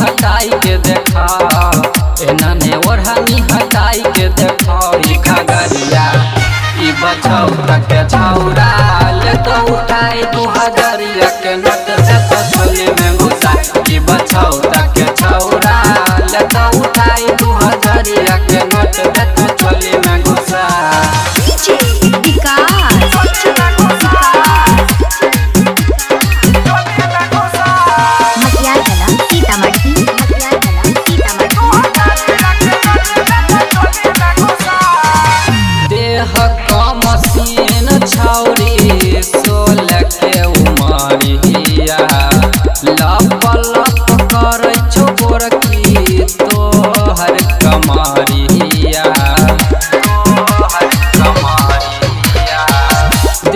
हटाई के देखा एनने ओढ़नी हटाई के देखा ई खगरिया ई बछौरा के छौरा ले तो उठाई 2000 के नोट से तो झोली में घुसा ई बछौरा के छौरा ले तो उठाई 2000 के नोट से तो झोली में घुसा छौरी 16 के उमरिया लप लप करे छो गोरकी तोहर कमरिया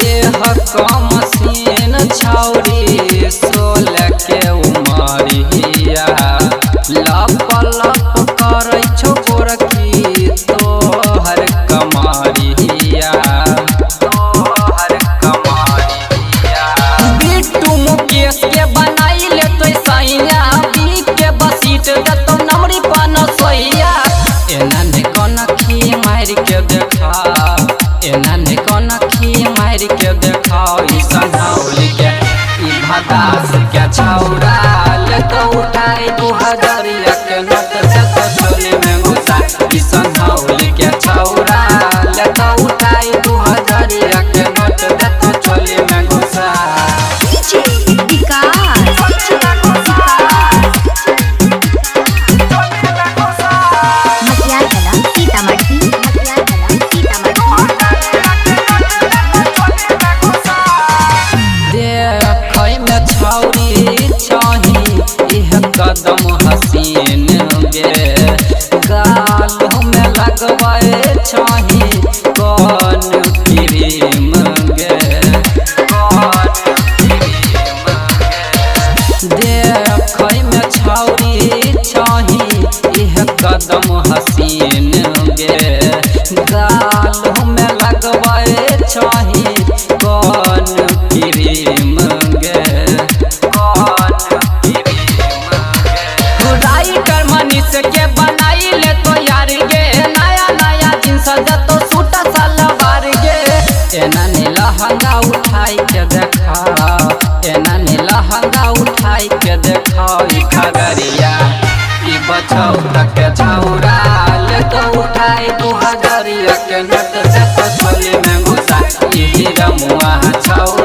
देह कमसीन छौरी 16 के उमरिया लप लप करे छो गोरकी तोहर कमरिया के बनाई ले तो सैया बी के बसीट दे तो नमरी पान सोइया एनने कोन खी मार के देखा एनने कोन खी मार के देखा ई संहौली के ई भदास के छौरा ले तो उठाई 2000 के नोट से तो झोली में घुसा ई संहौली के छौरा ले तो उठाई 2000 के नोट से तो झोली में घुसा छौरी चाही इह कदम हसीन गे गाल में लगवाए चाही कौन क्रीम गे देखै में छौरी चाही इह कदम हसीन गे गाल में लगवाए चाही कौन क्रीम गे के बनाई ले तो यार गे नया नया जींस दे तो सूट सलवार गे एनने लहंगा उठाई के देखा एनने लहंगा उठाई के देखा ई खगरिया ई बछौरा के छौरा ले तो उठाई 2000 के नोट से तो झोली में घुसा ई रमुआ छौरा